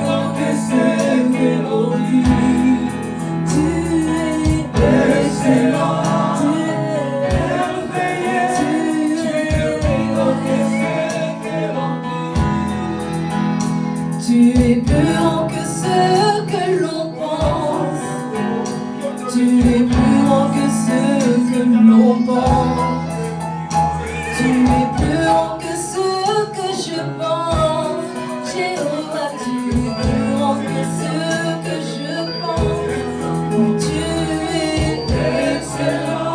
grand que ce que l'on dit. Tu es excellent. Tu es plus grand que ce que l'on pense. Tu es plus grand que ce que l'on pense. Tu es plus grand que ce que je pense. Jéhovah, tu es plus grand que ce que je pense. Tu es excellent.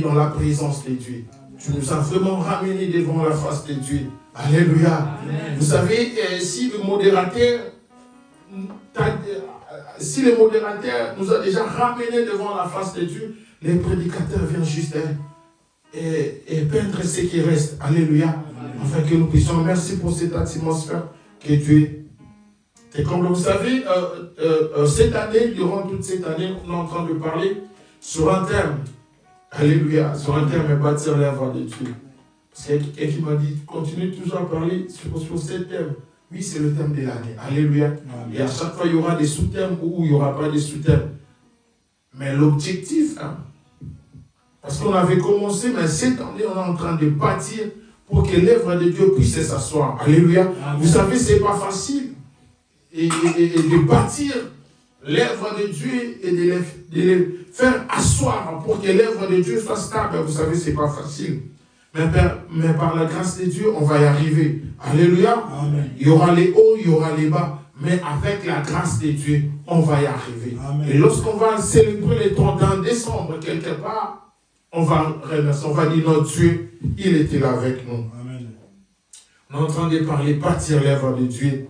Dans la présence de Dieu. Tu nous as vraiment ramenés devant la face de Dieu. Alléluia. Amen. Vous savez, si le modérateur nous a déjà ramenés devant la face de Dieu, les prédicateurs viennent juste et peindre ce qui reste. Alléluia. Amen. Afin que nous puissions. Merci pour cette atmosphère que Dieu. Et comme vous savez, cette année, durant toute cette année, on est en train de parler sur un terme. Alléluia, sur un terme, bâtir l'œuvre de Dieu. Parce qu'il y a quelqu'un qui m'a dit, continue toujours à parler sur ce thème. Oui, c'est le thème de l'année. Alléluia. Amen. Et à chaque fois, il y aura des sous-thèmes ou il n'y aura pas de sous-thèmes. Mais l'objectif, parce qu'on avait commencé, mais cette année, on est en train de bâtir pour que l'œuvre de Dieu puisse s'asseoir. Alléluia. Amen. Vous savez, ce n'est pas facile. Et de bâtir l'œuvre de Dieu et de les faire asseoir pour que l'œuvre de Dieu soit stable. Vous savez, ce n'est pas facile. Mais par la grâce de Dieu, on va y arriver. Alléluia. Amen. Il y aura les hauts, il y aura les bas. Mais avec la grâce de Dieu, on va y arriver. Amen. Et lorsqu'on va célébrer les 31 décembre, quelque part, on va remercier, on va dire notre Dieu, il était là avec nous. Amen. On est en train de parler, bâtir l'œuvre de Dieu.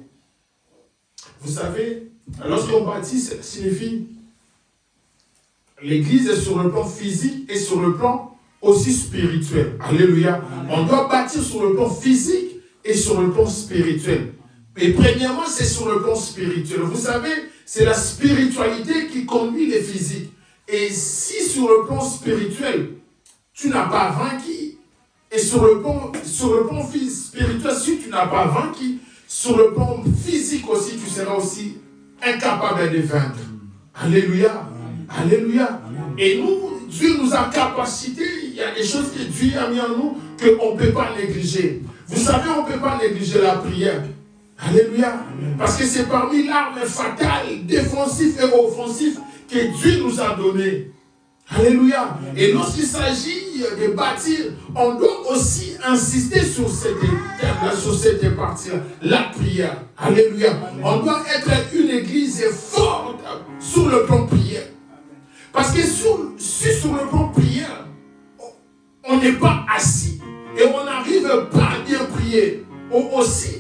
Vous savez, lorsqu'on bâtit, ça signifie l'église est sur le plan physique et sur le plan aussi spirituel. Alléluia. Amen. On doit bâtir sur le plan physique et sur le plan spirituel. Et premièrement, c'est sur le plan spirituel. Vous savez, c'est la spiritualité qui conduit les physiques. Et si sur le plan spirituel, tu n'as pas vaincu, et sur le plan spirituel, si tu n'as pas vaincu, sur le plan physique aussi, tu seras aussi incapable de vaincre. Alléluia. Alléluia. Et nous, Dieu nous a capacité, il y a des choses que Dieu a mis en nous qu'on ne peut pas négliger. Vous savez, on ne peut pas négliger la prière. Alléluia. Parce que c'est parmi l'arme fatale, défensive et offensive que Dieu nous a donné. Alléluia. Et lorsqu'il s'agit de bâtir, on doit aussi insister sur cette thème-là, sur cette partie-là, la prière. Alléluia. On doit être une église forte sur le plan prière. Parce que si sur le plan prière, on n'est pas assis et on n'arrive pas à bien prier, ou aussi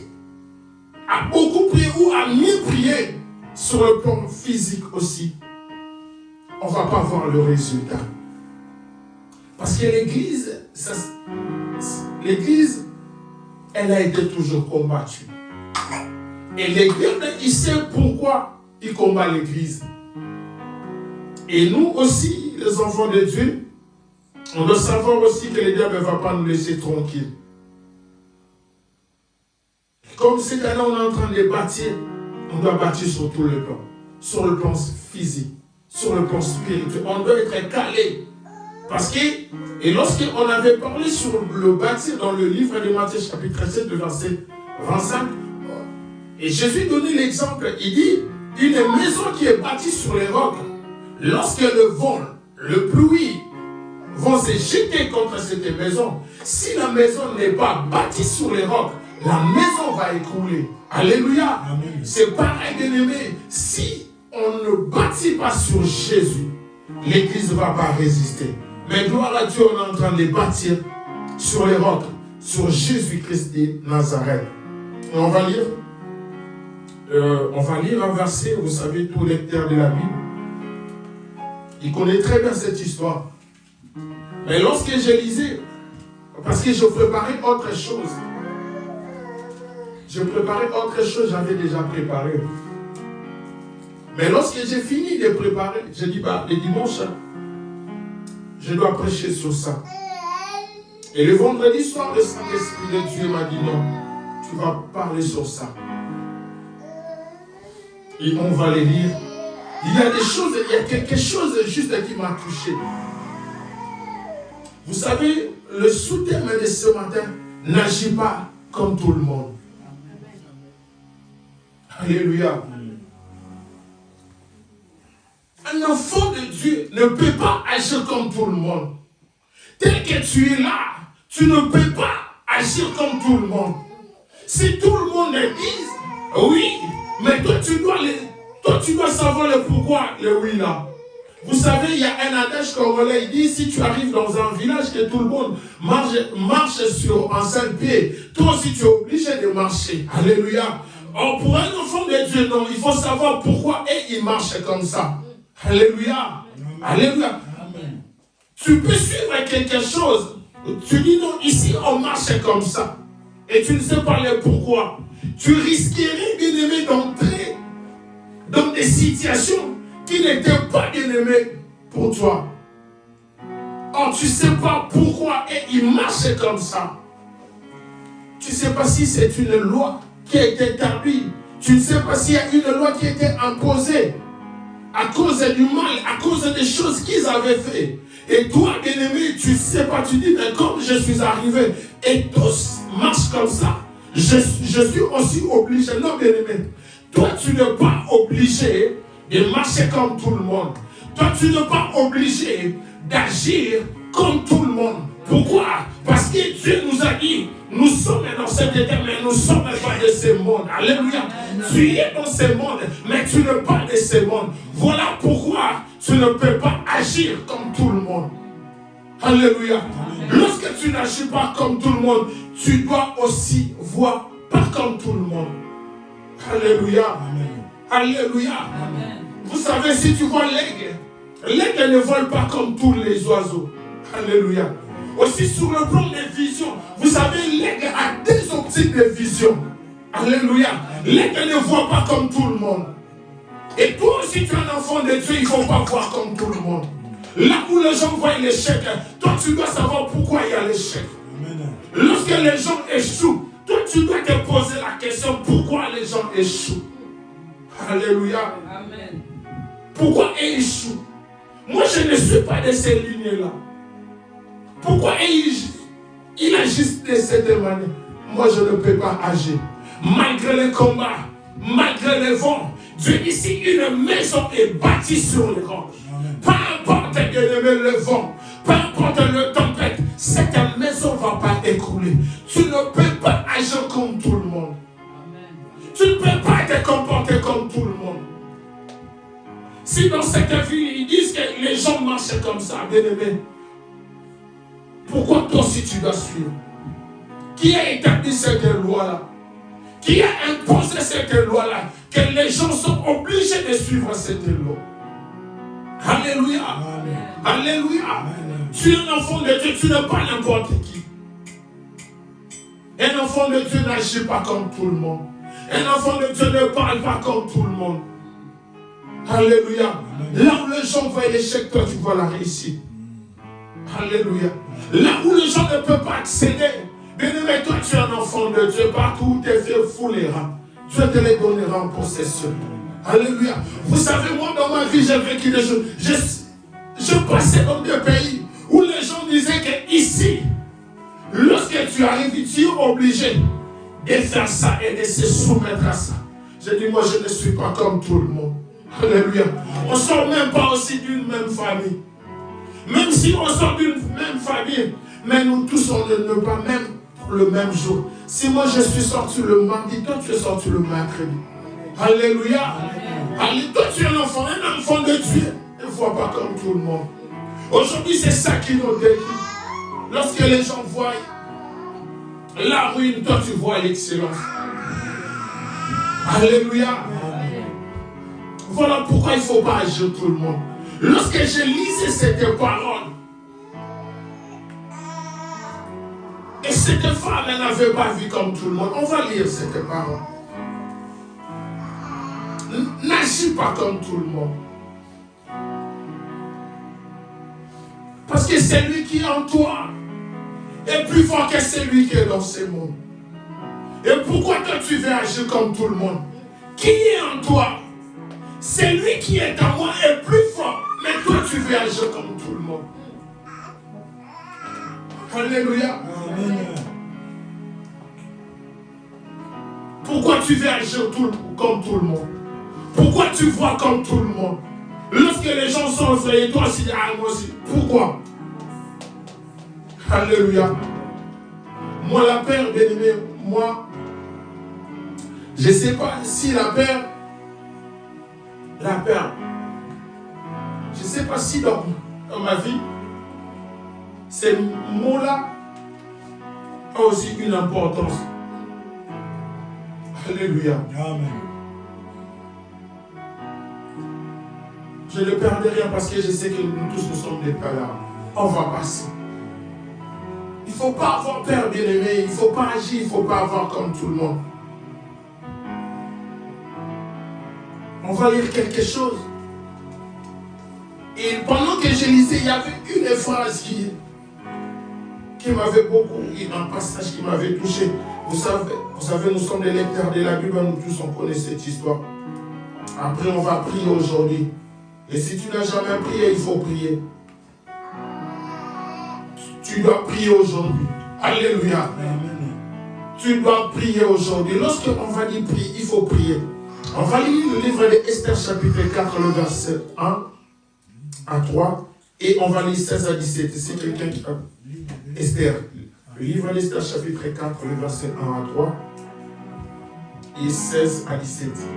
à beaucoup prier ou à mieux prier sur le plan physique aussi, on ne va pas voir le résultat. Parce que l'église, elle a été toujours combattue. Et l'église, il sait pourquoi il combat l'église. Et nous aussi, les enfants de Dieu, on doit savoir aussi que le diable ne va pas nous laisser tranquilles. Comme cette année, on est en train de bâtir, on doit bâtir sur tous les plans. Sur le plan physique, sur le plan spirituel. On doit être calé. Parce que, et lorsqu'on avait parlé sur le bâtir dans le livre de Matthieu chapitre 7, le verset 25, et Jésus donnait l'exemple, il dit, une maison qui est bâtie sur les rocs, lorsque le vent, le pluie, vont se jeter contre cette maison, si la maison n'est pas bâtie sur les rocs, la maison va écrouler. Alléluia. Amen. C'est pareil, bien-aimé. Si on ne bâtit pas sur Jésus, l'église ne va pas résister. Mais gloire à Dieu, on est en train de bâtir sur les rocs, sur Jésus-Christ de Nazareth. Et on va lire un verset, vous savez, tout lecteur de la Bible, il connaît très bien cette histoire. Mais lorsque je lisais, parce que je préparais autre chose, j'avais déjà préparé. Mais lorsque j'ai fini de préparer, j'ai dit, le dimanche, je dois prêcher sur ça. Et le vendredi soir, le Saint-Esprit de Dieu m'a dit, non, tu vas parler sur ça. Et on va les lire. Il y a quelque chose juste qui m'a touché. Vous savez, le sous-thème de ce matin, n'agis pas comme tout le monde. Alléluia. Un enfant de Dieu ne peut pas agir comme tout le monde. Tel que tu es là, tu ne peux pas agir comme tout le monde. Si tout le monde dit oui, mais toi tu dois savoir le pourquoi, le oui là. Vous savez, il y a un adage congolais, il dit, si tu arrives dans un village que tout le monde marche sur un seul pied, toi aussi tu es obligé de marcher. Alléluia. Or, pour un enfant de Dieu, non, il faut savoir pourquoi et il marche comme ça. Alléluia. Alléluia. Amen. Tu peux suivre quelque chose. Tu dis non, ici on marche comme ça. Et tu ne sais pas le pourquoi. Tu risquerais, bien aimé, d'entrer dans des situations qui n'étaient pas bien aimées pour toi. Or, tu ne sais pas pourquoi et il marche comme ça. Tu ne sais pas si c'est une loi qui a été établie. Tu ne sais pas s'il y a une loi qui a été imposée à cause du mal, à cause des choses qu'ils avaient fait. Et toi, bien-aimé, tu ne sais pas, tu dis, mais comme je suis arrivé et tous marchent comme ça, je suis aussi obligé. Non, bien-aimé, toi, tu n'es pas obligé de marcher comme tout le monde. Toi, tu n'es pas obligé d'agir comme tout le monde. Pourquoi? Parce que Dieu nous a dit, nous sommes dans cet état, mais nous ne sommes pas de ce monde. Alléluia. Tu es dans ce monde, mais tu n'es pas de ce monde. Voilà pourquoi tu ne peux pas agir comme tout le monde. Alléluia. Lorsque tu n'agis pas comme tout le monde, tu dois aussi voir pas comme tout le monde. Alléluia. Alléluia. Amen. Vous savez, si tu vois l'aigle ne vole pas comme tous les oiseaux. Alléluia. Aussi sur le plan des visions, vous savez, l'aigle a des optiques de vision. Alléluia. L'aigle ne voit pas comme tout le monde. Et toi aussi, tu es un enfant de Dieu, il ne faut pas voir comme tout le monde. Là où les gens voient l'échec, toi tu dois savoir pourquoi il y a l'échec. Lorsque les gens échouent, toi tu dois te poser la question pourquoi les gens échouent. Alléluia. Amen. Pourquoi ils échouent? Moi je ne suis pas de ces lignes-là. Pourquoi il agit de cette manière? Moi je ne peux pas agir. Malgré les combats, malgré les vents, Dieu ici, une maison est bâtie sur les roches. Peu importe le vent, peu importe le tempête, cette maison ne va pas écrouler. Tu ne peux pas agir comme tout le monde. Amen. Tu ne peux pas te comporter comme tout le monde. Si dans cette vie, ils disent que les gens marchent comme ça, bien aimé, pourquoi toi aussi tu dois suivre? Qui a établi cette loi-là? Qui a imposé cette loi-là? Que les gens sont obligés de suivre cette loi. Alléluia. Amen. Alléluia. Amen. Tu es un enfant de Dieu, tu n'es pas n'importe qui. Un enfant de Dieu n'agit pas comme tout le monde. Un enfant de Dieu ne parle pas comme tout le monde. Alléluia. Là où les gens voient l'échec, toi tu vois la réussite. Alléluia. Là où les gens ne peuvent pas accéder. Bien-aimé, toi tu es un enfant de Dieu. Partout où tes filles foulera, Dieu te les donnera en possession. Alléluia. Vous savez, moi dans ma vie, j'ai vécu des choses. Je passais dans des pays où les gens disaient que ici, lorsque tu arrives, tu es obligé de faire ça et de se soumettre à ça. J'ai dit, moi je ne suis pas comme tout le monde. Alléluia. On ne sort même pas aussi d'une même famille. Même si on sort d'une même famille, mais nous tous on ne pas même le même jour. Si moi je suis sorti le mardi, toi tu es sorti le mercredi. Alléluia. Alléluia. Toi tu es un enfant de Dieu. Ne vois pas comme tout le monde. Aujourd'hui c'est ça qui nous détruit. Lorsque les gens voient la ruine, toi tu vois l'excellence. Alléluia. Voilà pourquoi il ne faut pas agir tout le monde. Lorsque je lisais cette parole, et cette femme, elle n'avait pas vu comme tout le monde. On va lire cette parole. N'agis pas comme tout le monde. Parce que celui qui est en toi est plus fort que celui qui est dans ce monde. Et pourquoi toi tu veux agir comme tout le monde? Qui est en toi? Celui qui est en moi est plus fort. Mais toi tu veux agir comme tout le monde. Alléluia. Amen. Pourquoi tu veux agir comme tout le monde? Pourquoi tu vois comme tout le monde? Lorsque les gens sont effrayés, toi aussi, moi aussi. Pourquoi? Alléluia. Moi, la peur, bien aimé, moi, je ne sais pas si la peur, je ne sais pas si dans ma vie, ces mots-là ont aussi une importance. Alléluia. Amen. Je ne perdrai rien parce que je sais que nous tous nous sommes des perdants. On va passer. Il ne faut pas avoir peur, bien-aimé. Il ne faut pas agir, il ne faut pas avoir comme tout le monde. On va lire quelque chose. Et pendant que je lisais, il y avait une phrase qui m'avait beaucoup, un passage qui m'avait touché. Vous savez, nous sommes des lecteurs de la Bible, nous tous on connaît cette histoire. Après, on va prier aujourd'hui. Et si tu n'as jamais prié, il faut prier. Tu dois prier aujourd'hui. Alléluia. Amen. Tu dois prier aujourd'hui. Lorsqu'on va dire prier, il faut prier. On va lire le livre d'Esther chapitre 4, le verset 1 à 3. Et on va lire 16 à 17. C'est quelqu'un qui a... Esther. Le livre d'Esther chapitre 4, le verset 1 à 3. Et 16 à 17.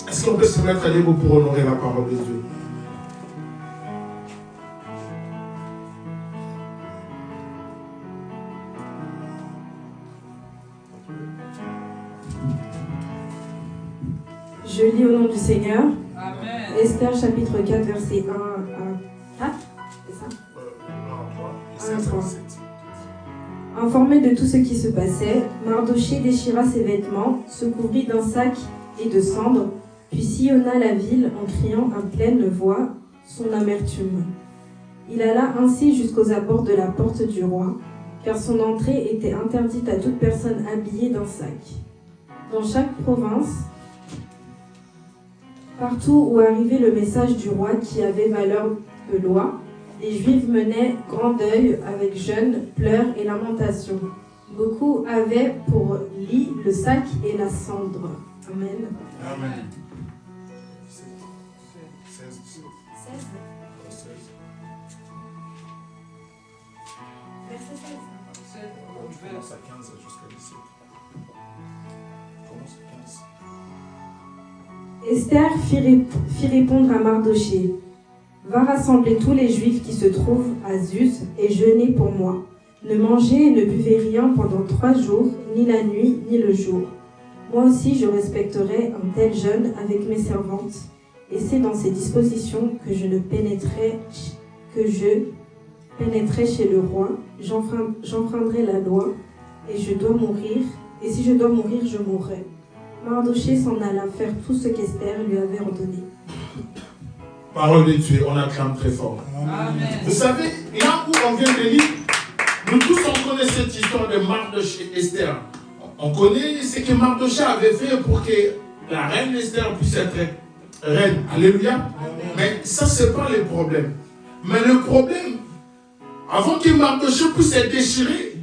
Est-ce qu'on peut se mettre à debout pour honorer la parole de Dieu? Je lis au nom du Seigneur. Amen. Esther chapitre 4, verset 1 à 4. C'est ça? 1 à 3. Informé de tout ce qui se passait, Mardochée déchira ses vêtements, se couvrit d'un sac et de cendres, puis sillonna la ville en criant à pleine voix son amertume. Il alla ainsi jusqu'aux abords de la porte du roi, car son entrée était interdite à toute personne habillée d'un sac. Dans chaque province, partout où arrivait le message du roi qui avait valeur de loi, les Juifs menaient grand deuil avec jeûne, pleurs et lamentations. Beaucoup avaient pour lit le sac et la cendre. Amen. Amen. 16. Verset 16. On commence à 15 jusqu'à 17. Commence à 15. Esther fit répondre à Mardochée. Va rassembler tous les Juifs qui se trouvent à Suse et jeûnez pour moi. Ne mangez et ne buvez rien pendant 3 jours, ni la nuit, ni le jour. Moi aussi je respecterai un tel jeûne avec mes servantes, Et c'est dans ces dispositions que je pénétrerai chez le roi, j'enfreindrai la loi, et je dois mourir, et si je dois mourir, je mourrai. Mardochée s'en alla faire tout ce qu'Esther lui avait ordonné. Parole de Dieu, on acclame très fort. Amen. Vous savez, là où on vient de lire, nous tous on connaît cette histoire de Mardochée et Esther. On connaît ce que Mardochée avait fait pour que la reine Esther puisse être reine. Alléluia. Amen. Mais ça, ce n'est pas le problème. Mais le problème, avant que Mardochée puisse être déchiré,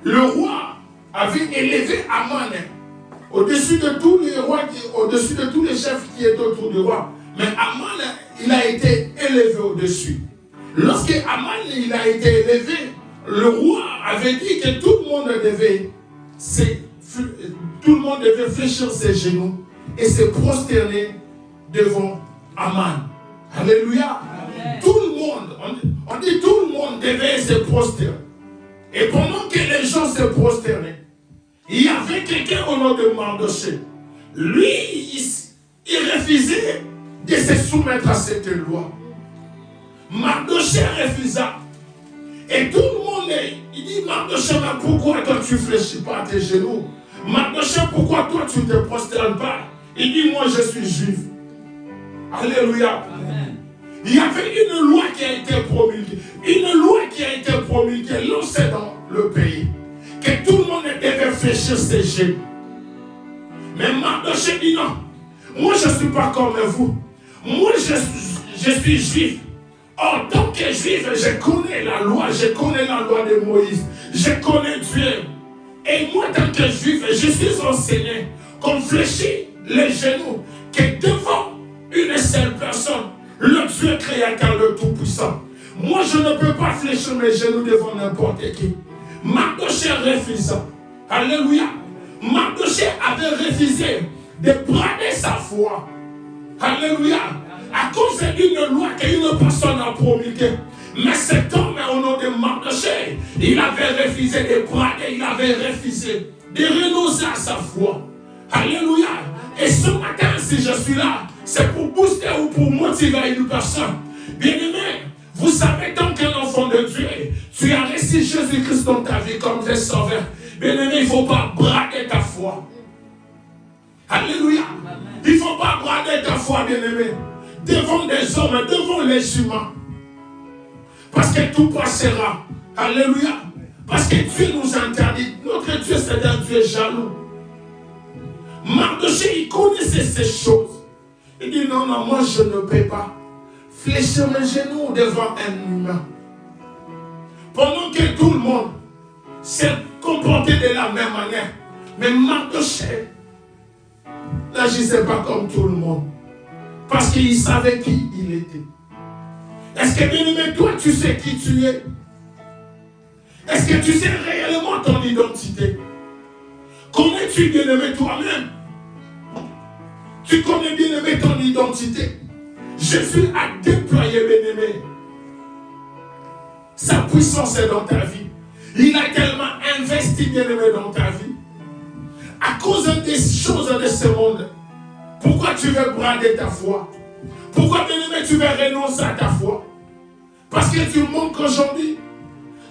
le roi avait élevé Aman au-dessus de tous les rois, au-dessus de tous les chefs qui étaient autour du roi. Mais Aman, il a été élevé au-dessus. Lorsque Aman il a été élevé, le roi avait dit que tout le monde devait fléchir ses genoux et se prosterner devant Aman. Alléluia. Amen. Tout le monde, on dit tout le monde devait se prosterner. Et pendant que les gens se prosternaient, il y avait quelqu'un au nom de Mardochée. Lui, il refusait de se soumettre à cette loi. Mardochée refusa. Et tout le monde, il dit, Mardochée, mais pourquoi toi tu ne fléchis pas à tes genoux? Mardochée, pourquoi toi tu ne te prosternes pas? Il dit, moi je suis juif. Alléluia. Amen. Il y avait une loi qui a été promulguée. Une loi qui a été promulguée, lancée dans le pays. Que tout le monde devait fléchir ses genoux. Mais Mardochée dit non. Moi je ne suis pas comme vous. Moi je suis juif. En tant que juif, je connais la loi. Je connais la loi de Moïse. Je connais Dieu. Et moi, en tant que juif, je suis enseigné qu'on fléchit les genoux. Que devant une seule personne, le Dieu créateur, le Tout-Puissant. Moi, je ne peux pas fléchir mes genoux devant n'importe qui. Mardochée refusa. Alléluia. Mardochée avait refusé de brader sa foi. Alléluia. À cause d'une loi qu'une personne a promulguée. Mais cet homme, au nom de Mardochée, il avait refusé de brader, il avait refusé de renoncer à sa foi. Alléluia. Et ce matin, si je suis là, c'est pour booster ou pour motiver une personne. Bien-aimé, vous savez, tant qu'un enfant de Dieu, tu as reçu Jésus-Christ dans ta vie comme tes sauveur. Bien-aimé, il ne faut pas brader ta foi. Alléluia. Il ne faut pas brader ta foi, bien-aimé. Devant des hommes, devant les humains. Parce que tout passera. Alléluia. Parce que Dieu nous interdit. Notre Dieu, c'est un Dieu jaloux. Mardochée, il connaissait ces choses. Il dit non, moi je ne peux pas fléchir mes genoux devant un humain. Pendant que tout le monde s'est comporté de la même manière. Mais Mardochée n'agissait pas comme tout le monde. Parce qu'il savait qui il était. Est-ce que, bien-aimé, toi, tu sais qui tu es? Est-ce que tu sais réellement ton identité? Connais-tu, bien-aimé, toi-même? Tu connais, bien-aimé, ton identité? Jésus a déployé, bien-aimé, sa puissance est dans ta vie. Il a tellement investi, bien-aimé, dans ta vie. À cause des choses de ce monde, pourquoi tu veux brader ta foi? Pourquoi, bien-aimé, tu veux renoncer à ta foi? Parce que tu manques aujourd'hui.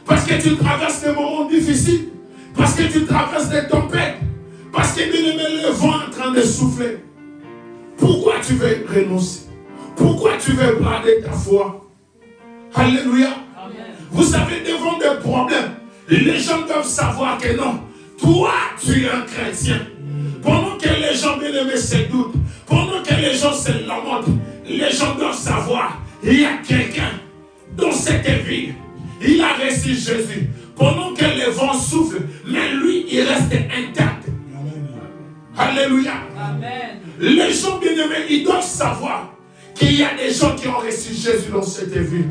Parce que tu traverses des moments difficiles. Parce que tu traverses des tempêtes. Parce que, bien-aimé, le vent est en train de souffler. Pourquoi tu veux renoncer? Pourquoi tu veux brader ta foi? Alléluia. Amen. Vous savez, devant des problèmes, les gens doivent savoir que non, toi, tu es un chrétien. Pendant que les gens, bien-aimés, se doutent, pendant que les gens se lamentent, les gens doivent savoir, il y a quelqu'un dans cette ville, il a reçu Jésus. Pendant que les vents soufflent, mais lui, il reste intact. Amen. Alléluia. Amen. Les gens, bien-aimés, ils doivent savoir qu'il y a des gens qui ont reçu Jésus dans cette ville.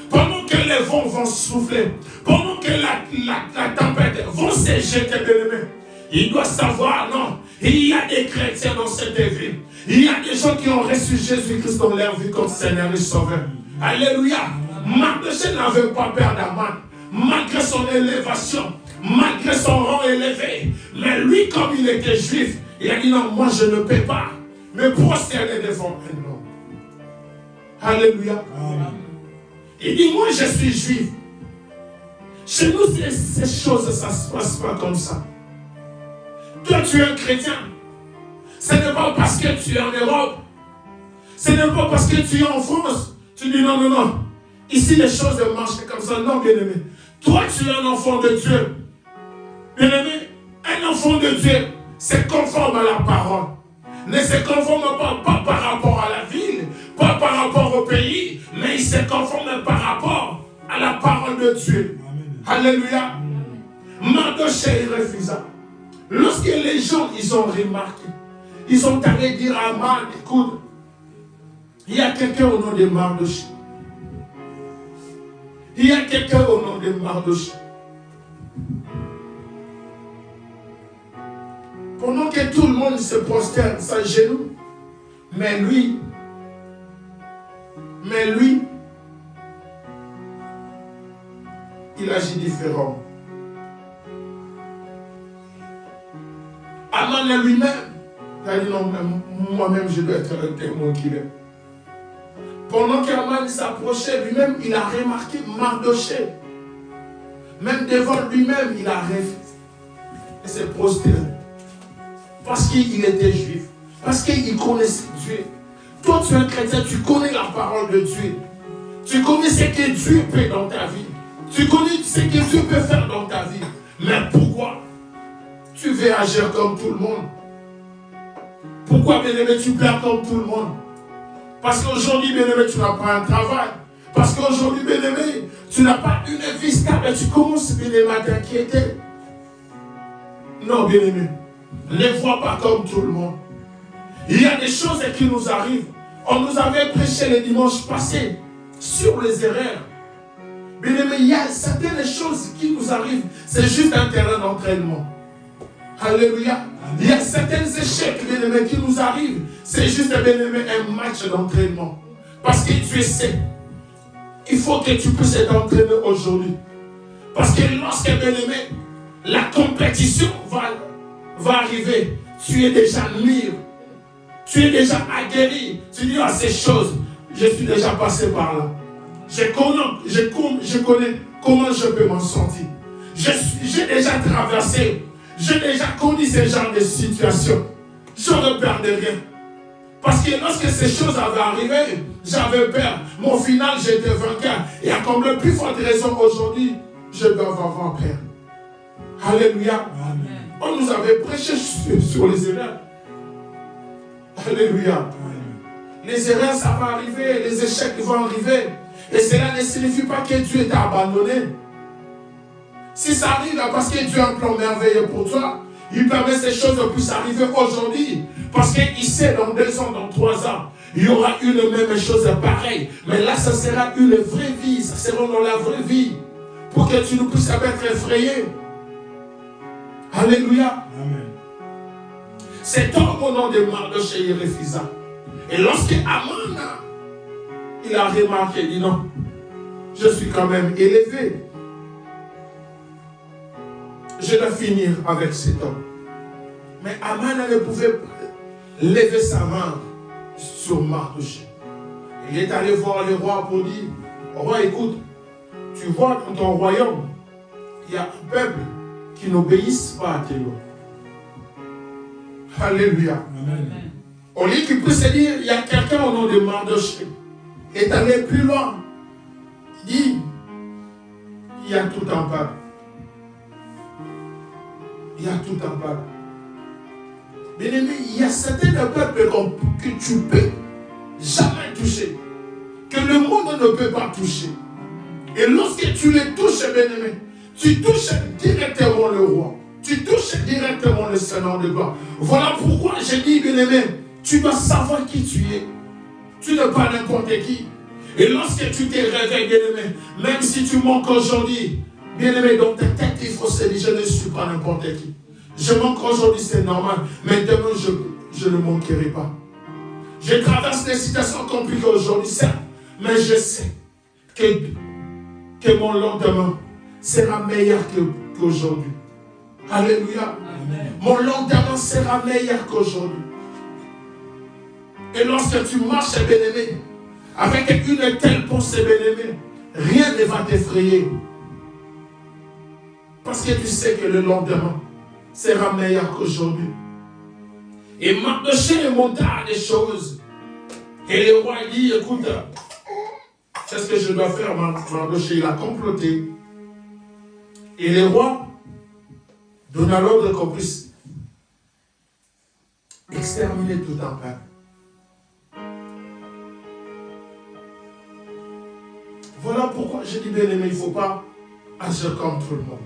Pendant que les vents vont souffler, pendant que la tempête va se jeter, bien-aimés, il doit savoir, non, il y a des chrétiens dans cette ville. Il y a des gens qui ont reçu Jésus-Christ dans leur vie comme Seigneur et Sauveur. Alléluia. Mardochée n'avait pas peur d'Aman. Malgré son élévation, malgré son rang élevé. Mais lui, comme il était juif, il a dit non, moi je ne peux pas me prosterner devant un homme. Alléluia. Il dit, moi je suis juif. Chez nous, ces choses, ça ne se passe pas comme ça. Toi, tu es un chrétien. Ce n'est pas parce que tu es en Europe. Ce n'est pas parce que tu es en France. Tu dis non, non, non. Ici, les choses marchent comme ça. Non, bien-aimé. Toi, tu es un enfant de Dieu. Bien-aimé, un enfant de Dieu, c'est conforme à la parole. Ne se conforme pas par rapport à la ville, pas par rapport au pays, mais il se conforme par rapport à la parole de Dieu. Amen. Alléluia. Mardochée, il refusa. Lorsque les gens, ils ont remarqué, ils sont allés dire à Aman, écoute, il y a quelqu'un au nom de Mardochée. Il y a quelqu'un au nom de Mardochée. Pendant que tout le monde se prosterne, s'agenouille, mais lui, il agit différent. Aman lui-même, il a dit non, moi-même je dois être un témoin qu'il est. Pendant qu'Aman s'approchait, lui-même, il a remarqué Mardochée. Même devant lui-même, il a rêvé. Et s'est prosterné. Parce qu'il était juif. Parce qu'il connaissait Dieu. Toi, tu es un chrétien, tu connais la parole de Dieu. Tu connais ce que Dieu fait dans ta vie. Tu connais ce que Dieu peut faire dans ta vie. Mais pourquoi tu veux agir comme tout le monde? Pourquoi, bien-aimé, tu plains comme tout le monde? Parce qu'aujourd'hui, bien-aimé, tu n'as pas un travail. Parce qu'aujourd'hui, bien-aimé, tu n'as pas une vie stable. Tu commences, bien-aimé, à t'inquiéter. Non, bien-aimé, ne vois pas comme tout le monde. Il y a des choses qui nous arrivent. On nous avait prêché le dimanche passé sur les erreurs. Bien-aimé, il y a certaines choses qui nous arrivent. C'est juste un terrain d'entraînement. Alléluia. Il y a certains échecs, bien-aimé, qui nous arrivent. C'est juste, bien-aimé, un match d'entraînement. Parce que Dieu sait. Il faut que tu puisses t'entraîner aujourd'hui. Parce que lorsque, bien-aimé, la compétition va arriver, tu es déjà mûr. Tu es déjà aguerri. Tu dis, ah, ces choses, je suis déjà passé par là. Je connais comment je peux m'en sortir. J'ai déjà traversé. J'ai déjà connu ce genre de situation. Je ne peur de rien. Parce que lorsque ces choses avaient arrivé, j'avais peur. Mais au final, j'étais vainqueur. Et à comme le plus forte raison aujourd'hui, je dois avoir peur. Alléluia. Amen. On nous avait prêché sur les erreurs. Alléluia. Amen. Les erreurs, ça va arriver. Les échecs vont arriver. Et cela ne signifie pas que Dieu t'a abandonné. Si ça arrive, parce que Dieu a un plan merveilleux pour toi, il permet ces choses puissent arriver aujourd'hui. Parce qu'il sait, dans 2 ans, dans 3 ans, il y aura une même chose pareille. Mais là, ça sera une vraie vie. Ça sera dans la vraie vie. Pour que tu ne puisses pas être effrayé. Alléluia. Amen. Cet homme au nom de Mardochée, il refusa. Et lorsque Aman, il a remarqué, il dit non, je suis quand même élevé. Je dois finir avec cet homme. Mais Aman ne pouvait pas lever sa main sur Mardochée. Il est allé voir le roi pour dire, roi, écoute, tu vois dans ton royaume, il y a un peuple qui n'obéissent pas à tes lois. Alléluia. Amen. Au lieu qu'il puisse se dire, il y a quelqu'un au nom de Mardochée. Il est allé plus loin. Il dit, il y a tout un peuple. Il y a tout un peuple. Bien aimé, il y a certains peuples que tu ne peux jamais toucher. Que le monde ne peut pas toucher. Et lorsque tu les touches, bien aimé, tu touches directement le roi. Tu touches directement le Seigneur de gloire. Voilà pourquoi j'ai dit, bien aimé, tu dois savoir qui tu es. Tu n'es pas n'importe qui. Et lorsque tu te réveilles, bien aimé, même si tu manques aujourd'hui, bien aimé, dans ta tête, il faut se dire, je ne suis pas n'importe qui. Je manque aujourd'hui, c'est normal. Mais demain, je ne manquerai pas. Je traverse des situations compliquées aujourd'hui, certes. Mais je sais que mon lendemain sera meilleur qu'aujourd'hui. Alléluia. Amen. Mon lendemain sera meilleur qu'aujourd'hui. Et lorsque tu marches, bien-aimé, avec une telle pensée, bien-aimé, rien ne va t'effrayer. Parce que tu sais que le lendemain sera meilleur qu'aujourd'hui. Et Mardochée monta des choses. Et le roi dit, écoute, c'est ce que je dois faire. Mardochée, il a comploté. Et le roi donna l'ordre qu'on puisse exterminer tout un peuple. Voilà pourquoi je dis, bien aimé, il ne faut pas agir comme tout le monde.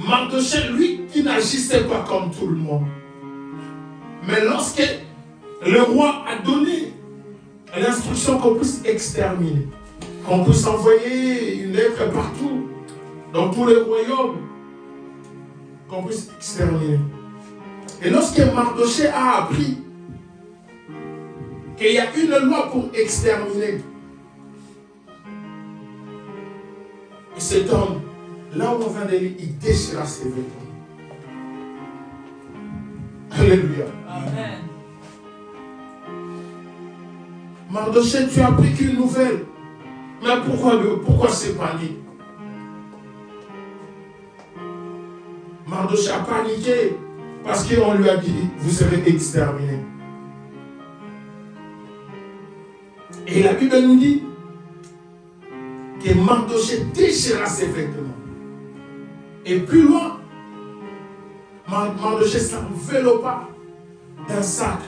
Mardochée, lui, qui n'agissait pas comme tout le monde. Mais lorsque le roi a donné l'instruction qu'on puisse exterminer, qu'on puisse envoyer une lettre partout, dans tous les royaumes, qu'on puisse exterminer. Et lorsque Mardochée a appris qu'il y a une loi pour exterminer, et cet homme, là où on vient de lire, il déchira ses vêtements. Alléluia. Amen. Mardochée, tu as appris qu'une nouvelle. Mais pourquoi c'est panique? Mardochée a paniqué parce qu'on lui a dit, vous serez exterminé. Et la Bible nous dit que Mardochée déchira ses vêtements. Et plus loin, Mardochée s'enveloppa d'un sac.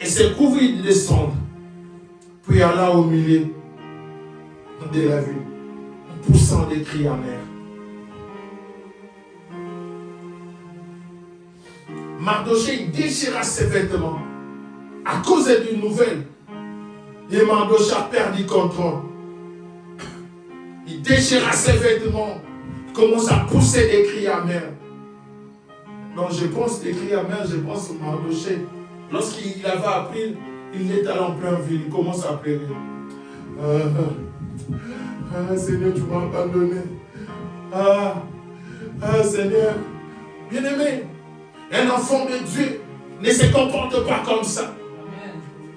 Et se couvrit de cendres. Puis alla au milieu de la ville, en poussant des cris amers. Mardochée déchira ses vêtements à cause d'une nouvelle. Et Mardochée a perdu contrôle. Il déchira ses vêtements, il commence à pousser des cris amers. Donc je pense des cris amers, je pense à Mardochée. Lorsqu'il avait appris, il est allé en plein ville, il commence à pleurer. Seigneur, tu m'as abandonné. Seigneur, bien-aimé, un enfant de Dieu ne se comporte pas comme ça.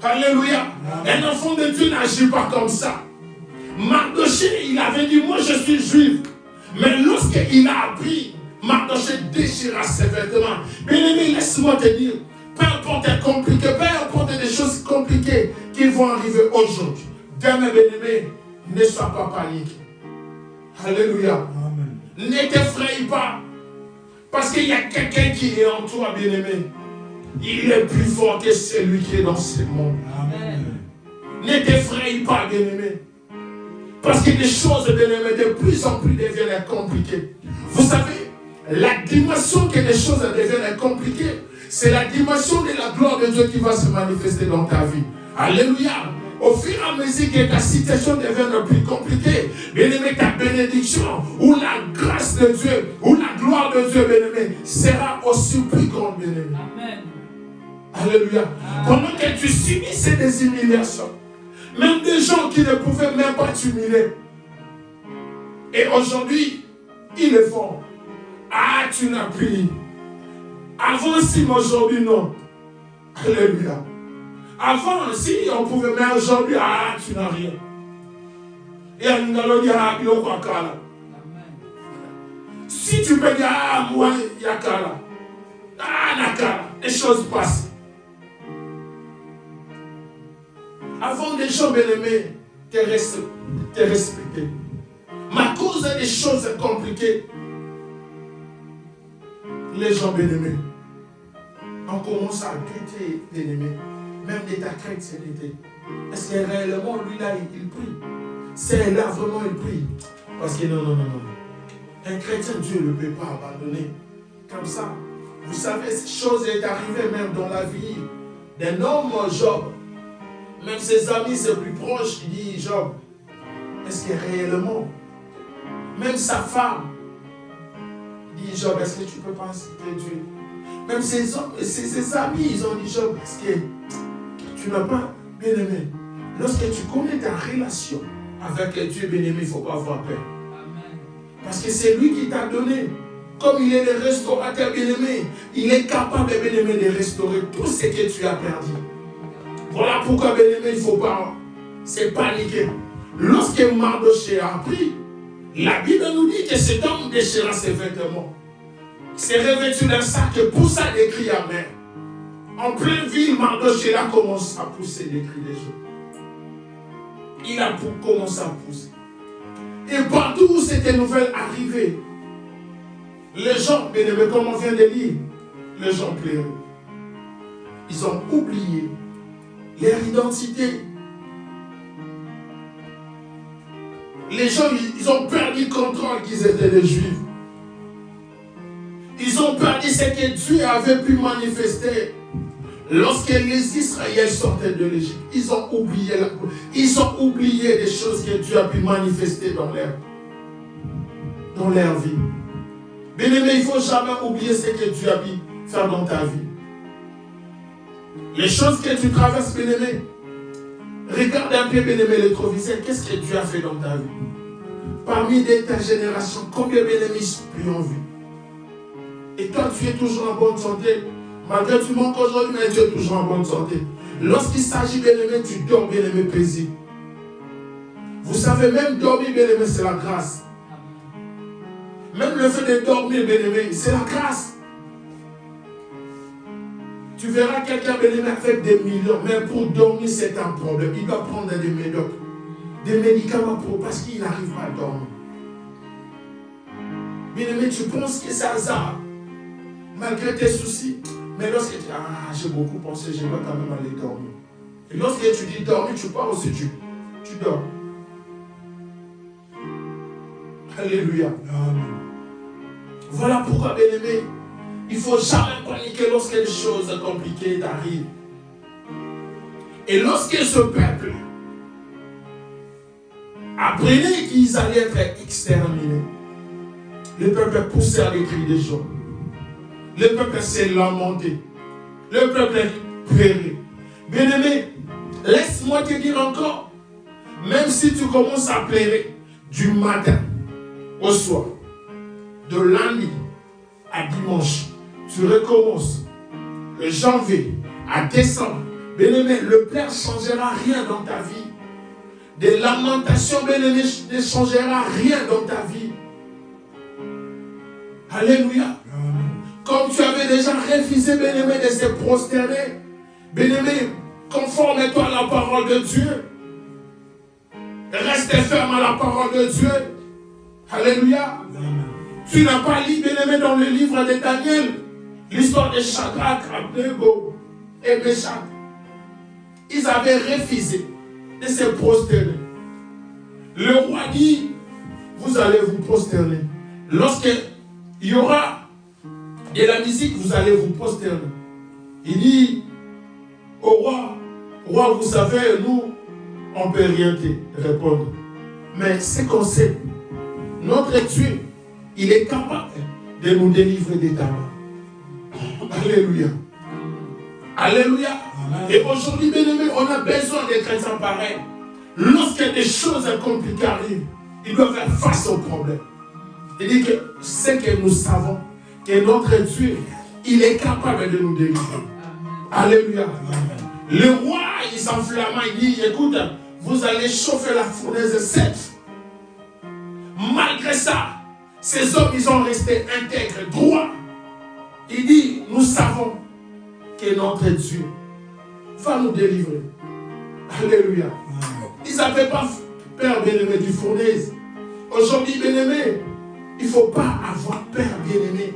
Amen. Alléluia. Amen. Un enfant de Dieu n'agit pas comme ça. Mardochée, il avait dit, moi je suis juif. Mais lorsqu'il a appris, Mardochée déchira ses vêtements. Bien-aimé, laisse-moi te dire, peu importe compliqué, peu importe des choses compliquées qui vont arriver aujourd'hui. Demain, bien-aimé, ne sois pas paniqué. Alléluia. Amen. Ne t'effraie pas. Parce qu'il y a quelqu'un qui est en toi, bien-aimé. Il est plus fort que celui qui est dans ce monde. Amen. Ne t'effraie pas, bien-aimé. Parce que des choses, bien-aimé, de plus en plus deviennent compliquées. Vous savez, la dimension que les choses deviennent compliquées, c'est la dimension de la gloire de Dieu qui va se manifester dans ta vie. Alléluia. Au fur et à mesure que ta situation devient plus compliquée, bien-aimé, ta bénédiction ou la grâce de Dieu ou la gloire de Dieu, bien-aimé, sera aussi plus grande, bien-aimé. Amen. Alléluia. Pendant que tu subissais des humiliations, même des gens qui ne pouvaient même pas t'humilier, et aujourd'hui, ils le font. Ah, tu n'as plus. Avant, si, mais aujourd'hui, non. Alléluia. Avant, si, on pouvait, mais aujourd'hui, ah, tu n'as rien. Et on allons dire, ah, il y a quoi. Si tu peux dire, ah, moi, il y a Kala. Ah, Nakala. Les choses passent. Avant, les gens bien-aimés te respectaient. Mais à cause des choses compliquées, les gens bien-aimés, on commence à douter, bien-aimés, même de ta chrétienté. Est-ce que réellement, lui là, il prie? C'est là vraiment, il prie. Parce que non. Un chrétien, Dieu ne peut pas abandonner. Comme ça. Vous savez, cette chose est arrivée même dans la vie d'un homme, Job. Même ses amis, ses plus proches, il dit, Job, est-ce que réellement, même sa femme, dit, Job, est-ce que tu ne peux pas inciter Dieu? Même ses amis, ils ont dit, Job, est-ce que tu n'as pas, bien-aimé, lorsque tu connais ta relation avec Dieu, bien-aimé, il ne faut pas avoir peur. Amen. Parce que c'est lui qui t'a donné. comme il est le restaurateur bien-aimé, il est capable, bien-aimé, de restaurer tout ce que tu as perdu. Voilà pourquoi, bien-aimé, il ne faut pas se paniquer. Lorsque Mardochée a appris, la Bible nous dit que cet homme déchira ses vêtements. Il s'est revêtu d'un sac et poussa des cris amers. En pleine ville, Mardochée a commencé à pousser des cris des gens. Il a commencé à pousser. Et partout où cette nouvelle arrivait, les gens, bien-aimés, comme on vient de lire, les gens pleuraient. Ils ont oublié leur identité. Les gens, ils ont perdu le contrôle qu'ils étaient des Juifs. Ils ont perdu ce que Dieu avait pu manifester. Lorsque les Israéliens sortaient de l'Égypte, ils ont oublié des choses que Dieu a pu manifester dans leur vie. Bien-aimé, il ne faut jamais oublier ce que Dieu a pu faire dans ta vie. Les choses que tu traverses, bien-aimé, regarde un peu, bien-aimé, le rétroviseur. Qu'est-ce que Dieu a fait dans ta vie? Parmi ta génération, combien, bien-aimés, lui ont vu? Et toi, tu es toujours en bonne santé. Malgré que tu manques aujourd'hui, mais tu es toujours en bonne santé. Lorsqu'il s'agit, bien-aimé, tu dors, bien-aimé, paisible. Vous savez, même dormir, bien-aimé, c'est la grâce. Même le fait de dormir, bien-aimé, c'est la grâce. Tu verras quelqu'un, bien-aimé, avec des millions, mais pour dormir, c'est un problème. Il doit prendre des médicaments parce qu'il n'arrive pas à dormir. Bien-aimé, tu penses que c'est hasard, malgré tes soucis. Mais lorsque tu dis, j'ai beaucoup pensé, je dois quand même aller dormir. Et lorsque tu dis dormir, tu pars aussi, tu dors. Alléluia. Amen. Voilà pourquoi, bien-aimé, il ne faut jamais paniquer lorsque les choses compliquées arrivent. Et lorsque ce peuple apprenait qu'ils allaient être exterminés, le peuple poussait à des cris de joie. Le peuple s'est lamenté. Le peuple pleurait. Bien-aimé, laisse-moi te dire encore, même si tu commences à pleurer du matin au soir, de lundi à dimanche, tu recommences de janvier à décembre. Bien-aimé, le pleur ne changera rien dans ta vie. Des lamentations, bien-aimé, ne changera rien dans ta vie. Alléluia. Comme tu avais déjà refusé, bien-aimé, de se prosterner, bien-aimé, conforme-toi à la parole de Dieu. Reste ferme à la parole de Dieu. Alléluia. Tu n'as pas lu, bien-aimé, dans le livre de Daniel, l'histoire de Shadrach, Abednego et Meshach. Ils avaient refusé de se prosterner. Le roi dit, vous allez vous prosterner. Lorsqu'il y aura de la musique, vous allez vous prosterner. Il dit au roi, vous savez, nous, on ne peut rien te répondre. Mais ce qu'on sait, notre Dieu, il est capable de nous délivrer des ta main. Alléluia. Alléluia. Amen. Et aujourd'hui, bien aimé, on a besoin des chrétiens pareils. Lorsque des choses compliquées arrivent, ils doivent faire face aux problèmes. Il dit que c'est que nous savons que notre Dieu, il est capable de nous délivrer. Alléluia. Amen. Le roi, il s'enflamma, il dit, écoute, vous allez chauffer la fournaise 7. Malgré ça, ces hommes, ils ont resté intègres, droits. Il dit, nous savons que notre Dieu va nous délivrer. Alléluia. Ils n'avaient pas peur, bien-aimé, du fournaise. Aujourd'hui, bien-aimé, il ne faut pas avoir peur, bien-aimé,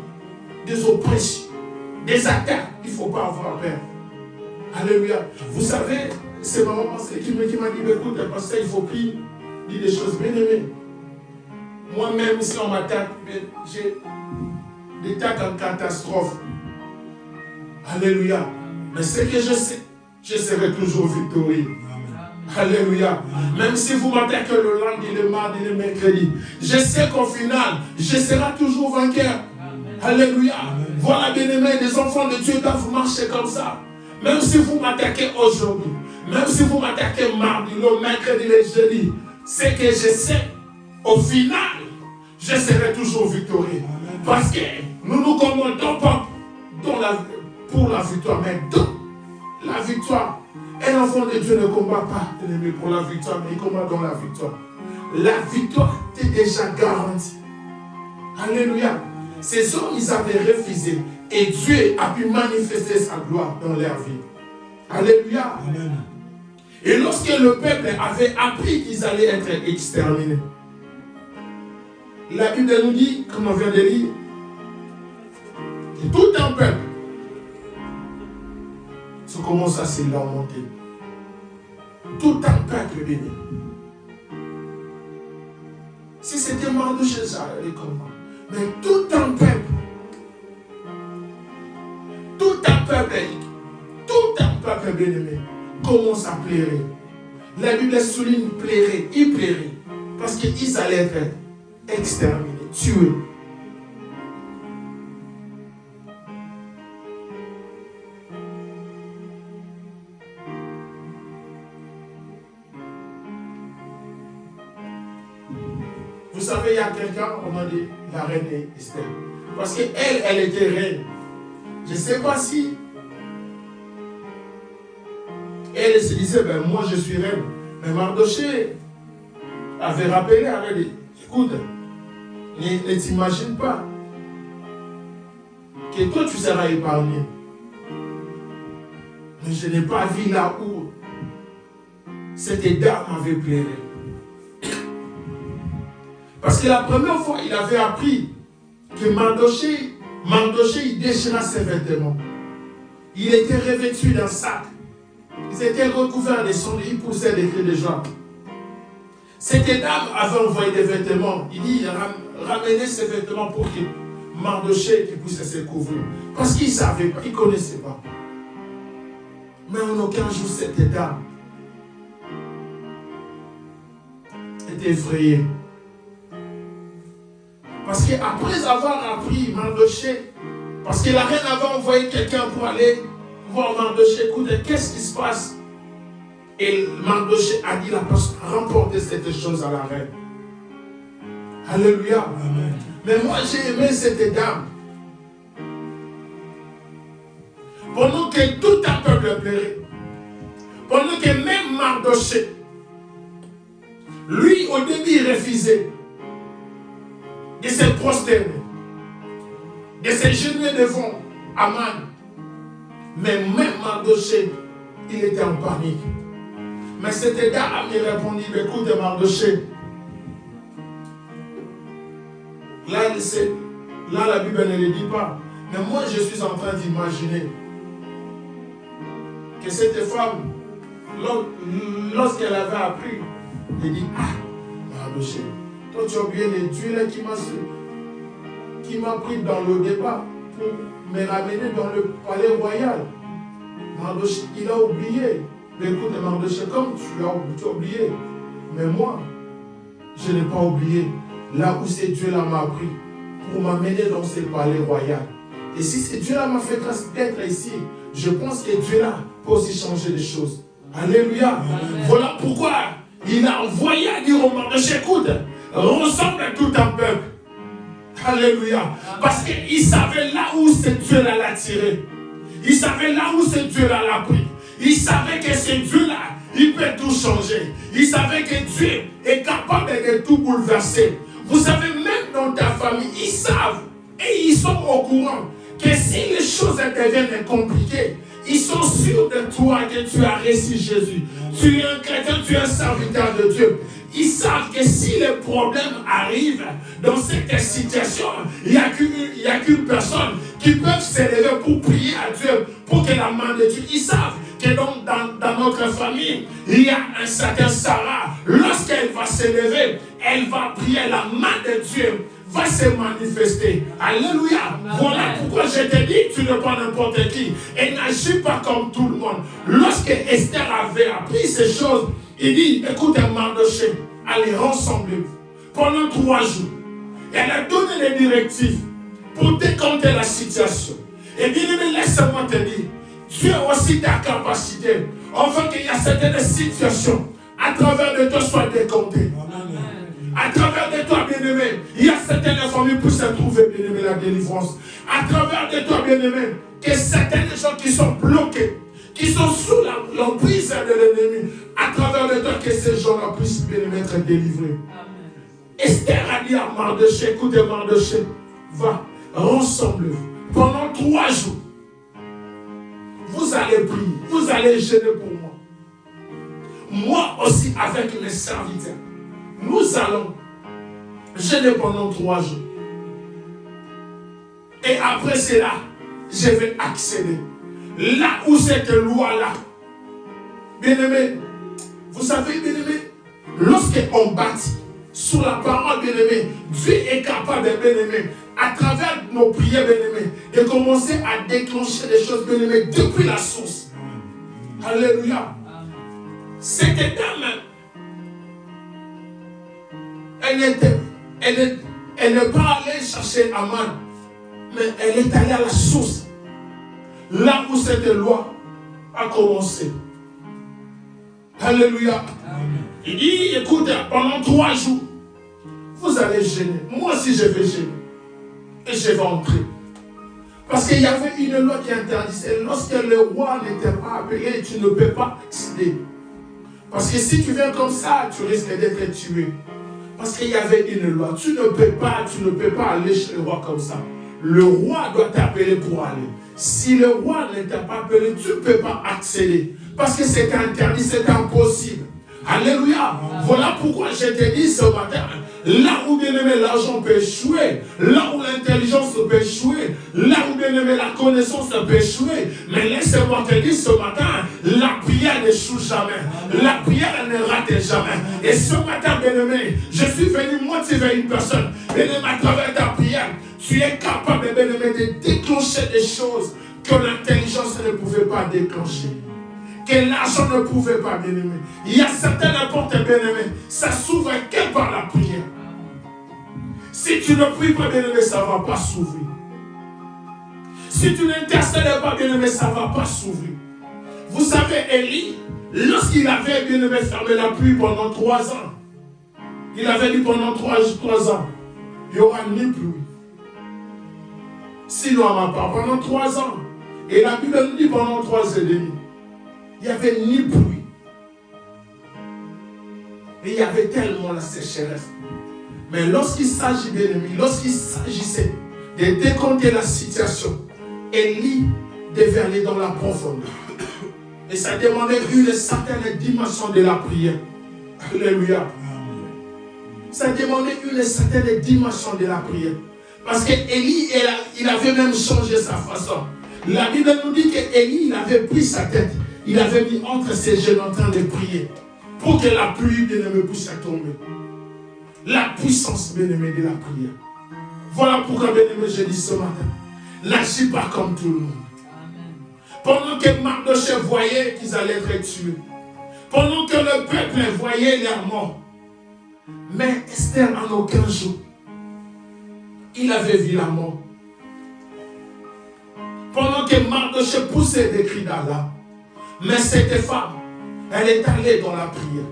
des oppressions, des attaques. Il ne faut pas avoir peur. Alléluia. Vous savez, c'est ma maman qui m'a dit, écoute, parce qu'il faut qu'il dise des choses, bien-aimées. Moi-même, si on m'attaque, j'ai des attaques en catastrophe. Alléluia. Mais ce que je sais, je serai toujours victorieux. Alléluia. Même si vous m'attaquez le lundi, le mardi, le mercredi, je sais qu'au final, je serai toujours vainqueur. Alléluia. Voilà, bien-aimés, les enfants de Dieu doivent marcher comme ça. Même si vous m'attaquez aujourd'hui, même si vous m'attaquez mardi, le mercredi, le jeudi, c'est que je sais, au final, je serai toujours victorieux. Parce que nous ne combattons pas pour la victoire, mais dans la victoire. Un enfant de Dieu ne combat pas l'ennemi pour la victoire, mais il combat dans la victoire. La victoire est déjà garantie. Alléluia. Ces hommes, ils avaient refusé. Et Dieu a pu manifester sa gloire dans leur vie. Alléluia. Amen. Et lorsque le peuple avait appris qu'ils allaient être exterminés, la Bible nous dit, comme on vient de lire, que tout un peuple se commence à se lamenter. Tout un peuple béni. Si c'était Mardochée, ça allait comment? Mais tout un peuple bien-aimé commence à pleurer. La Bible souligne pleurer, ils pleuraient parce qu'ils allaient être exterminés, tués. Vous savez, il y a quelqu'un, on a dit, la reine Esther. Parce qu'elle, elle était reine. Je ne sais pas si elle se disait, ben moi je suis reine. Mais Mardochée avait rappelé, elle avait dit, écoute, ne t'imagine pas que toi tu seras épargné. Mais je n'ai pas vu là où cette dame avait pleuré. Parce que la première fois, il avait appris que Mardochée, il déchira ses vêtements. Il était revêtu d'un sac. Il était recouvert de sang, il poussait des cris de joie. Cette dame avait envoyé des vêtements. Il dit, ramenez ces vêtements pour que Mardochée qui puisse se couvrir. Parce qu'il ne savait pas, il ne connaissait pas. Mais en aucun jour, cette dame était effrayée. Parce qu'après avoir appris Mardochée, parce que la reine avait envoyé quelqu'un pour aller voir Mardochée, écoute, qu'est-ce qui se passe? Et Mardochée a dit la personne, remporter cette chose à la reine. Alléluia. Amen. Mais moi j'ai aimé cette dame. Pendant que tout un peuple pleurait, pendant que même Mardochée, lui au début il refusait de se prosterner, de se genouiller devant Aman. Mais même Mardochée, il était en panique. Mais cet dame me répondit, écoute Mardochée, là la Bible ne le dit pas, mais moi je suis en train d'imaginer que cette femme, lorsqu'elle avait appris, elle dit, Mardochée, toi tu as oublié les dieux là qui m'a pris dans le débat pour me ramener dans le palais royal. Mardochée, il a oublié. Mais écoute, Mardochée, comme tu as oublié, mais moi, je n'ai pas oublié là où ces dieux-là m'a pris pour m'amener dans ce palais royal. Et si ces dieux-là m'a fait grâce d'être ici, je pense que Dieu-là peut aussi changer les choses. Alléluia. Amen. Voilà pourquoi il a envoyé à dire au Mardochée, écoute, ressemble à tout un peuple. Alléluia. Parce qu'il savait là où ce Dieu-là l'a tiré. Il savait là où ce Dieu-là l'a pris. Il savait que ce Dieu-là, il peut tout changer. Il savait que Dieu est capable de tout bouleverser. Vous savez, même dans ta famille, ils savent et ils sont au courant que si les choses deviennent compliquées, ils sont sûrs de toi que tu as reçu Jésus. Tu es un chrétien, tu es un serviteur de Dieu. Ils savent que si les problèmes arrivent dans cette situation, il n'y a qu'une personne qui peut s'élever pour prier à Dieu, pour que la main de Dieu. Ils savent que dans notre famille, il y a un certain Sarah. Lorsqu'elle va s'élever, elle va prier, la main de Dieu va se manifester. Alléluia. Voilà pourquoi je te dis, tu n'es pas n'importe qui. Et n'agis pas comme tout le monde. Lorsque Esther avait appris ces choses, il dit, écoute Mardochée, allez, rassemblez-vous pendant 3 jours. Elle a donné les directives pour décompter la situation. Et bien aimé, laisse-moi te dire, Dieu a aussi ta capacité, afin qu'il y a certaines situations à travers de toi soient décomptées. À travers de toi, bien-aimé, Il y a certaines familles pour se trouver, bien-aimé, la délivrance. À travers de toi, bien-aimé, que certaines gens qui sont bloqués, qui sont sous l'emprise de l'ennemi, à travers de toi, que ces gens-là puissent, bien-aimé, être délivrés. Esther a dit à Mardochée, écoutez Mardochée, va, rassemblez-vous. Pendant 3 jours, vous allez prier, vous allez jeûner pour moi. Moi aussi, avec mes serviteurs, nous allons jeûner pendant 3 jours. Et après cela, je vais accéder. Là où cette loi-là, bien-aimé, vous savez, bien-aimé, lorsqu'on bâtit sous la parole, bien-aimé, Dieu est capable, bien-aimé, à travers nos prières, bien-aimé, de commencer à déclencher des choses, bien-aimé, depuis la source. Alléluia. Cette dame, elle n'est pas allée chercher Aman, mais elle est allée à la source. Là où cette loi a commencé. Alléluia. Il dit, écoute, pendant 3 jours, vous allez jeûner. Moi aussi, je vais jeûner. Et je vais entrer. Parce qu'il y avait une loi qui interdisait. Lorsque le roi n'était pas appelé, tu ne peux pas accéder. Parce que si tu viens comme ça, tu risques d'être tué. Parce qu'il y avait une loi. Tu ne peux pas aller chez le roi comme ça. Le roi doit t'appeler pour aller. Si le roi ne t'a pas appelé, tu ne peux pas accéder. Parce que c'est interdit, c'est impossible. Alléluia. Voilà pourquoi je te dis ce matin, là où bien aimé l'argent peut échouer, là où l'intelligence peut échouer, là où bien aimé la connaissance peut échouer, mais laisse-moi te dire ce matin, la prière n'échoue jamais. La prière ne rate jamais. Et ce matin, bien aimé, je suis venu motiver une personne. Bien aimé, à travers ta prière, tu es capable, bien aimé, de déclencher des choses que l'intelligence ne pouvait pas déclencher. Que l'argent ne pouvait pas, bien-aimé. Il y a certaines portes, bien-aimé, ça s'ouvre que par la prière. Si tu ne pries pas, bien-aimé, ça ne va pas s'ouvrir. Si tu n'intercèdes pas, bien-aimé, ça ne va pas s'ouvrir. Vous savez, Élie, lorsqu'il avait, bien-aimé, fermé la pluie pendant 3 ans, il avait dit pendant 3 ans, il n'y aura ni pluie. Sinon, à ma part, pendant 3 ans. Et la Bible nous dit pendant 3 ans et demi. Il n'y avait ni pluie. Et il y avait tellement la sécheresse. Mais lorsqu'il s'agit, bien aimé, lorsqu'il s'agissait de décompter la situation, Élie devait aller dans la profondeur. Et ça demandait une certaine dimension de la prière. Alléluia. Ça demandait une certaine dimension de la prière. Parce qu'Élie, il avait même changé sa façon. La Bible nous dit qu'Élie, il avait pris sa tête. Il avait mis entre ses genoux en train de prier pour que la pluie, bien-aimée, puisse tomber. La puissance, bien-aimée, de la prière. Voilà pourquoi, bien-aimé, je dis ce matin, n'agis pas comme tout le monde. Pendant que Mardochée voyait qu'ils allaient être tués, pendant que le peuple voyait leur mort, mais Esther, en aucun jour, il avait vu la mort. Pendant que Mardochée poussait des cris d'Allah, mais cette femme, elle est allée dans la prière.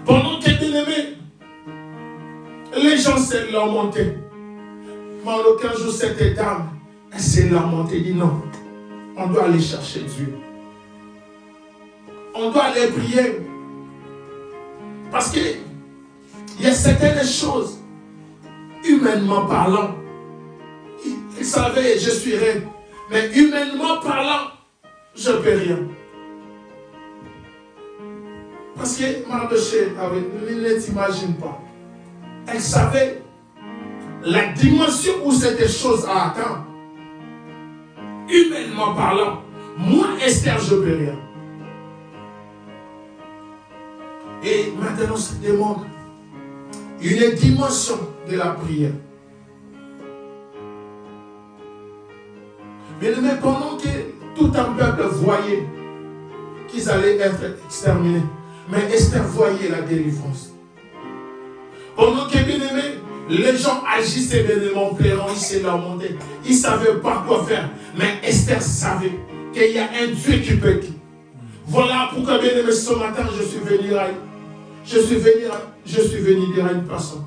Pendant que, bien-aimé, les gens s'est lamenté. Mais en aucun jour, cette dame, elle s'est lamentée. Elle dit non, on doit aller chercher Dieu. On doit aller prier. Parce que il y a certaines choses, humainement parlant, il savait, je suis reine. Mais humainement parlant, je ne peux rien. Parce que Mardochée, ne t'imagine pas. Elle savait la dimension où cette chose a atteint. Humainement parlant, moi, Esther, je ne peux rien. Et maintenant, ça demande une dimension de la prière. Mais pendant que tout un peuple voyait qu'ils allaient être exterminés, mais Esther voyait la délivrance. Pendant que, bien aimé, les gens agissaient, bien aimé, en pleurant, ils se lamentaient. Ils ne savaient pas quoi faire. Mais Esther savait qu'il y a un Dieu qui peut tout. Voilà pourquoi, bien aimé, ce matin, je suis venu je suis venu dire à une personne,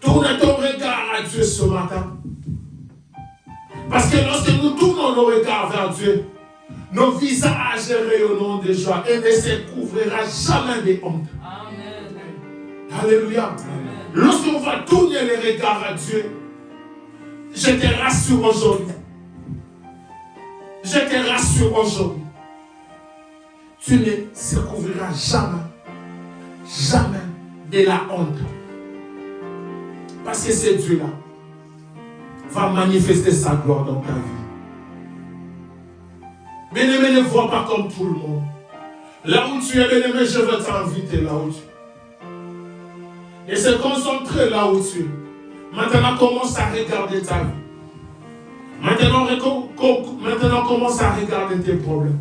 tourne ton regard à Dieu ce matin. Parce que lorsque nous tournons nos regards vers Dieu, nos visages rayonnent de joie et ne se couvrira jamais de honte. Amen. Alléluia. Lorsqu'on va tourner les regards à Dieu, je te rassure aujourd'hui. Je te rassure aujourd'hui. Tu ne se couvriras jamais, jamais de la honte. Parce que ce Dieu-là va manifester sa gloire dans ta vie. Bien-aimé, ne vois pas comme tout le monde. Là où tu es, bien-aimé, je veux t'inviter là où tu es. Et se concentrer là où tu es. Maintenant, commence à regarder ta vie. Maintenant, commence à regarder tes problèmes.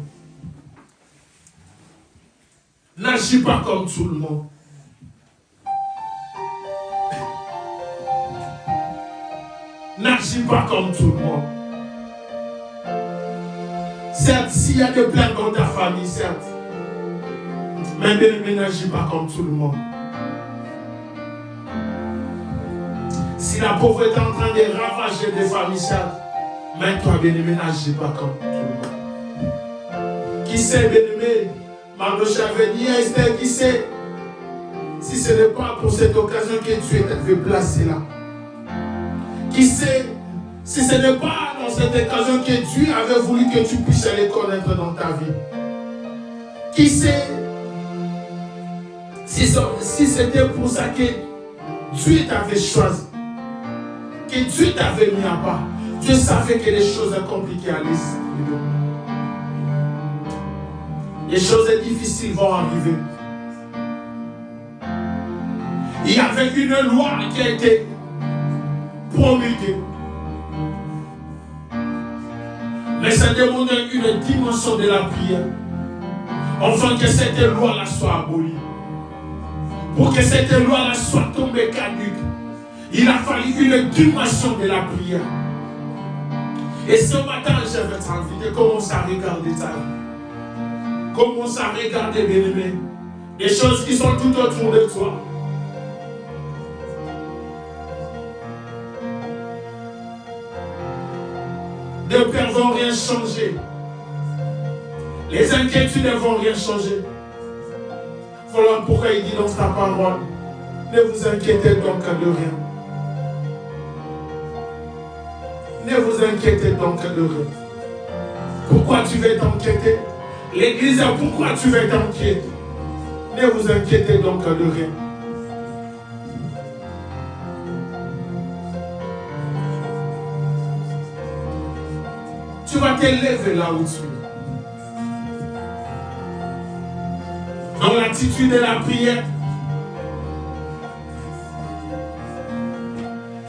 N'agis pas comme tout le monde. N'agis pas comme tout le monde. Certes, s'il y a des plaintes dans ta famille, certes. Mais n'agis pas comme tout le monde. Si la pauvreté est en train de ravager des familles, certes. Mais toi, bien-aimé, n'agis pas comme tout le monde. Qui sait, bien-aimé, Mardochée avait dit à Esther, qui sait, si ce n'est pas pour cette occasion que Dieu t'avait placé là. Qui sait, si ce n'est pas dans cette occasion que Dieu avait voulu que tu puisses les connaître dans ta vie. Qui sait, si c'était pour ça que Dieu t'avait choisi, que Dieu t'avait mis à part. Dieu savait que les choses compliquées allaient arriver. Les choses difficiles vont arriver. Il y avait une loi qui a été promulguée. Mais ça demande une dimension de la prière. Afin que cette loi-là soit abolie. Pour que cette loi-là soit tombée caduque, il a fallu une dimension de la prière. Et ce matin, je vais t'inviter, commence à regarder ta vie. Commence à regarder, bien-aimé, les choses qui sont tout autour de toi. Les peurs ne vont rien changer. Les inquiétudes ne vont rien changer. Voilà pourquoi il dit dans sa parole, ne vous inquiétez donc de rien. Ne vous inquiétez donc de rien. Pourquoi tu veux t'inquiéter? L'église, pourquoi tu veux t'inquiéter? Ne vous inquiétez donc de rien. Tu vas t'élever là où tu es. Dans l'attitude de la prière.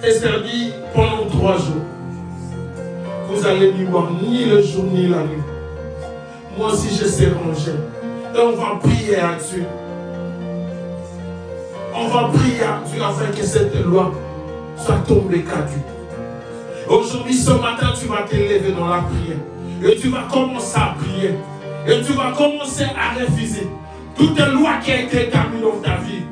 Esther dit pendant 3 jours. Vous allez n'y voir ni le jour ni la nuit. Moi aussi je serai rangé. Et on va prier à Dieu. On va prier à Dieu afin que cette loi soit tombée caduque. Aujourd'hui, ce matin, tu vas t'élever dans la prière. Et tu vas commencer à prier. Et tu vas commencer à refuser toute loi qui a été établie dans ta vie.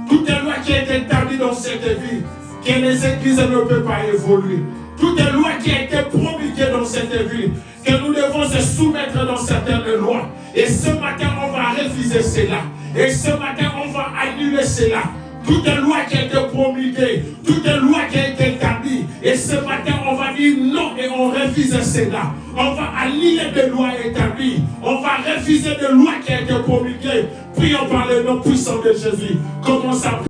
Toute loi qui a été établie dans cette vie. Que les églises ne peuvent pas évoluer. Toute loi qui a été promulguée dans cette ville, que nous devons se soumettre dans certaines lois. Et ce matin, on va refuser cela. Et ce matin, on va annuler cela. Toute loi qui a été promulguée, toute loi qui a été établie. Et ce matin, on va dire non et on refuse cela. On va annuler des lois établies. On va refuser des lois qui ont été promulguées. Prions par le nom puissant de Jésus. Commence à